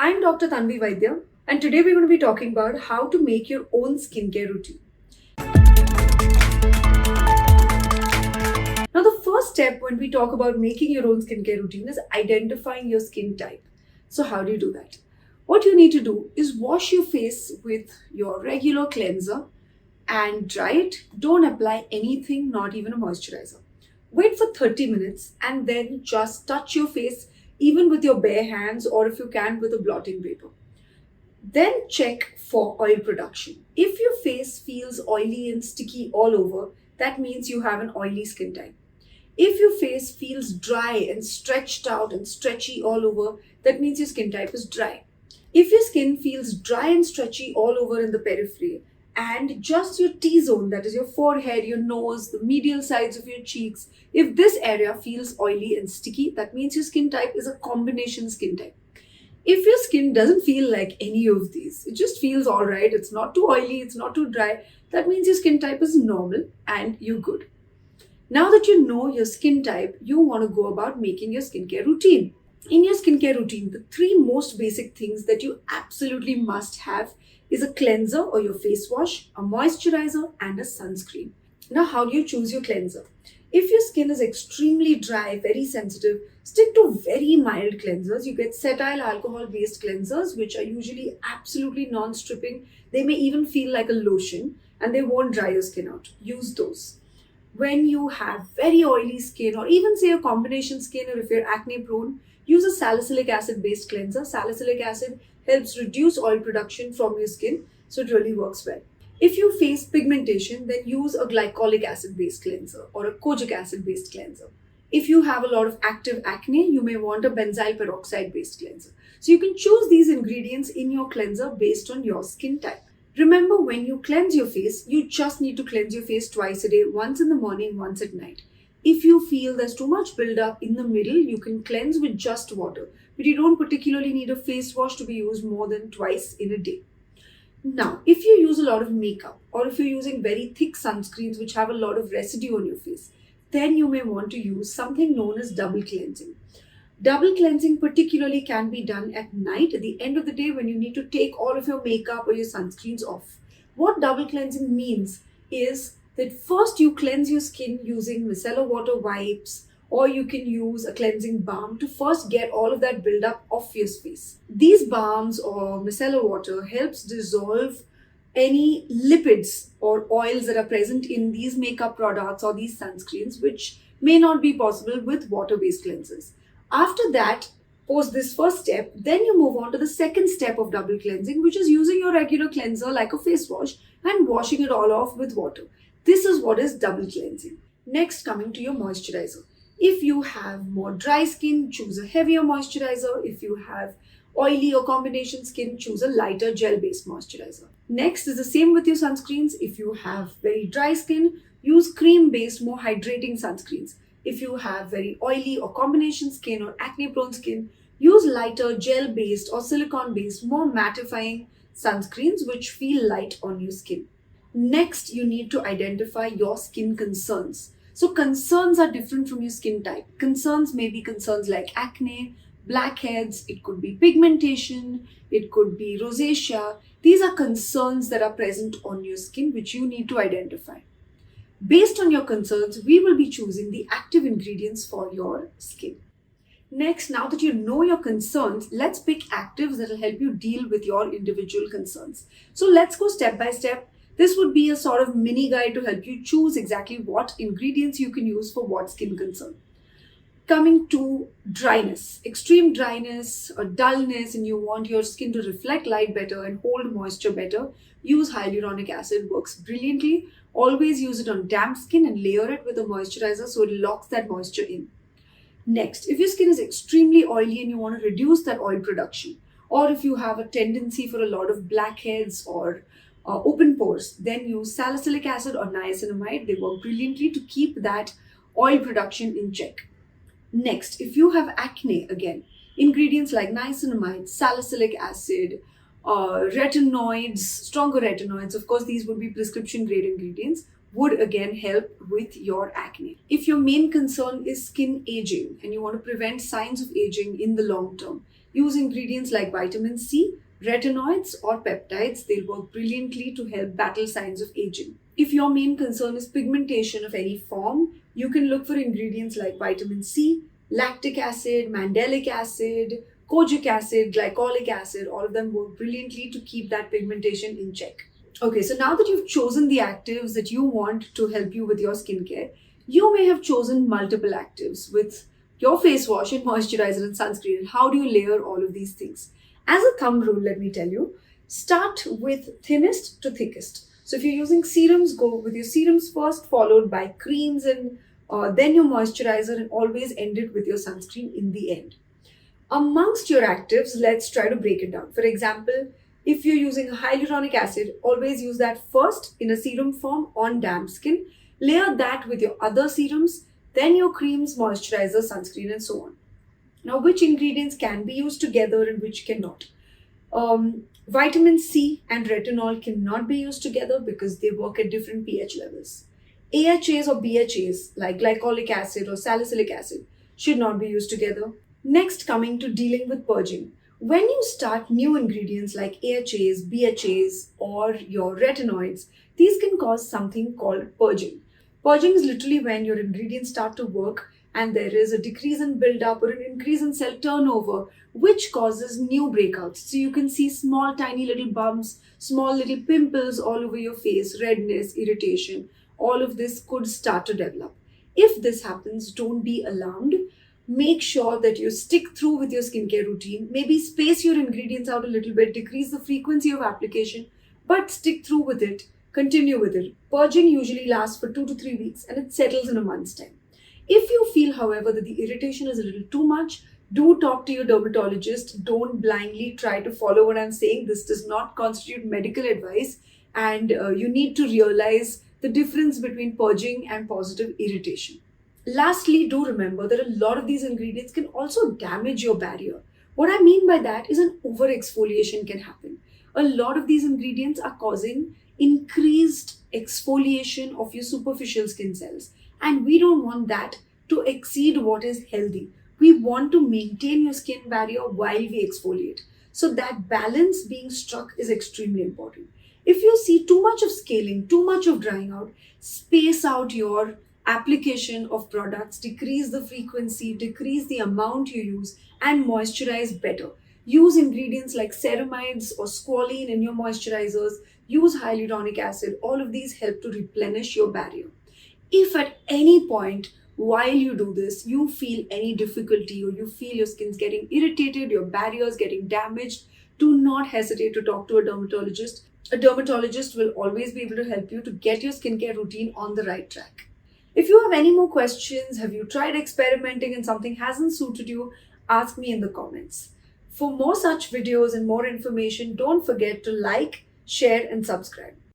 I'm Dr. Tanvi Vaidya, and today we're going to be talking about how to make your own skincare routine. Now, the first step when we talk about making your own skincare routine is identifying your skin type. So, how do you do that? What you need to do is wash your face with your regular cleanser and dry it. Don't apply anything, not even a moisturizer. Wait for 30 minutes and then just touch your face even with your bare hands or if you can with a blotting paper. Then check for oil production. If your face feels oily and sticky all over, that means you have an oily skin type. If your face feels dry and stretched out and stretchy all over, that means your skin type is dry. If your skin feels dry and stretchy all over in the periphery and just your T-zone, that is your forehead, your nose, the medial sides of your cheeks, if this area feels oily and sticky, that means your skin type is a combination skin type. If your skin doesn't feel like any of these, it just feels all right, it's not too oily, it's not too dry, that means your skin type is normal and you're good. Now that you know your skin type, you want to go about making your skincare routine. In your skincare routine, the three most basic things that you absolutely must have is a cleanser or your face wash, a moisturizer, and a sunscreen. Now, how do you choose your cleanser? If your skin is extremely dry, very sensitive, stick to very mild cleansers. You get cetyl alcohol based cleansers, which are usually absolutely non stripping. They may even feel like a lotion and they won't dry your skin out. Use those. When you have very oily skin, or even say a combination skin, or if you're acne prone, use a salicylic acid based cleanser. Salicylic acid helps reduce oil production from your skin, so it really works well. If you face pigmentation, then use a glycolic acid based cleanser or a kojic acid based cleanser. If you have a lot of active acne, you may want a benzyl peroxide based cleanser. So you can choose these ingredients in your cleanser based on your skin type. Remember, when you cleanse your face, you just need to cleanse your face twice a day, once in the morning, once at night. If you feel there's too much buildup in the middle, you can cleanse with just water, but you don't particularly need a face wash to be used more than twice in a day. Now, if you use a lot of makeup or if you're using very thick sunscreens which have a lot of residue on your face, then you may want to use something known as double cleansing. Double cleansing particularly can be done at night, at the end of the day, when you need to take all of your makeup or your sunscreens off. What double cleansing means is that first you cleanse your skin using micellar water wipes, or you can use a cleansing balm to first get all of that buildup off your face. These balms or micellar water helps dissolve any lipids or oils that are present in these makeup products or these sunscreens, which may not be possible with water-based cleansers. After that, post this first step, then you move on to the second step of double cleansing, which is using your regular cleanser like a face wash and washing it all off with water. This is what is double cleansing. Next, coming to your moisturizer. If you have more dry skin, choose a heavier moisturizer. If you have oily or combination skin, choose a lighter gel-based moisturizer. Next is the same with your sunscreens. If you have very dry skin, use cream-based, more hydrating sunscreens. If you have very oily or combination skin or acne-prone skin, use lighter gel-based or silicone-based, more mattifying sunscreens which feel light on your skin. Next, you need to identify your skin concerns. So concerns are different from your skin type. Concerns may be concerns like acne, blackheads, it could be pigmentation, it could be rosacea. These are concerns that are present on your skin which you need to identify. Based on your concerns, we will be choosing the active ingredients for your skin. Next, now that you know your concerns, let's pick actives that will help you deal with your individual concerns. So let's go step by step. This would be a sort of mini guide to help you choose exactly what ingredients you can use for what skin concern. Coming to dryness, extreme dryness or dullness, and you want your skin to reflect light better and hold moisture better, use hyaluronic acid, works brilliantly. Always use it on damp skin and layer it with a moisturizer so it locks that moisture in. Next, if your skin is extremely oily and you want to reduce that oil production, or if you have a tendency for a lot of blackheads or open pores, then use salicylic acid or niacinamide. They work brilliantly to keep that oil production in check. Next, if you have acne, again, ingredients like niacinamide, salicylic acid, retinoids, stronger retinoids, of course, these would be prescription grade ingredients, would again help with your acne. If your main concern is skin aging and you want to prevent signs of aging in the long term, Use ingredients like vitamin C, retinoids, or peptides. They'll work brilliantly to help battle signs of aging. If your main concern is pigmentation of any form, you can look for ingredients like vitamin C, lactic acid, mandelic acid, kojic acid, glycolic acid. All of them work brilliantly to keep that pigmentation in check. Okay, so now that you've chosen the actives that you want to help you with your skincare, you may have chosen multiple actives with your face wash and moisturizer and sunscreen. And how do you layer all of these things? As a thumb rule, let me tell you, start with thinnest to thickest. So if you're using serums, go with your serums first, followed by creams and then your moisturizer, and always end it with your sunscreen in the end. Amongst your actives, let's try to break it down. For example, if you're using hyaluronic acid, always use that first in a serum form on damp skin. Layer that with your other serums, then your creams, moisturizer, sunscreen, and so on. Now, which ingredients can be used together and which cannot? Vitamin C and retinol cannot be used together because they work at different pH levels. AHAs or BHAs like glycolic acid or salicylic acid should not be used together. Next, coming to dealing with purging. When you start new ingredients like AHAs, BHAs, or your retinoids, these can cause something called purging. Purging is literally when your ingredients start to work and there is a decrease in buildup or an increase in cell turnover, which causes new breakouts. So you can see small, tiny little bumps, small little pimples all over your face, redness, irritation. All of this could start to develop. If this happens, don't be alarmed. Make sure that you stick through with your skincare routine. Maybe space your ingredients out a little bit, decrease the frequency of application, but stick through with it, continue with it. Purging usually lasts for 2 to 3 weeks and it settles in a month's time. If you feel, however, that the irritation is a little too much, do talk to your dermatologist. Don't blindly try to follow what I'm saying. This does not constitute medical advice, and you need to realize the difference between purging and positive irritation. Lastly, do remember that a lot of these ingredients can also damage your barrier. What I mean by that is an over exfoliation can happen. A lot of these ingredients are causing increased exfoliation of your superficial skin cells, and we don't want that to exceed what is healthy. We want to maintain your skin barrier while we exfoliate. So that balance being struck is extremely important. If you see too much of scaling, too much of drying out, space out your application of products, decrease the frequency, decrease the amount you use, and moisturize better. Use ingredients like ceramides or squalene in your moisturizers. Use hyaluronic acid. All of these help to replenish your barrier. If at any point while you do this, you feel any difficulty or you feel your skin's getting irritated, your barriers getting damaged, do not hesitate to talk to a dermatologist. A dermatologist will always be able to help you to get your skincare routine on the right track. If you have any more questions, have you tried experimenting and something hasn't suited you, ask me in the comments. For more such videos and more information, don't forget to like, share, and subscribe.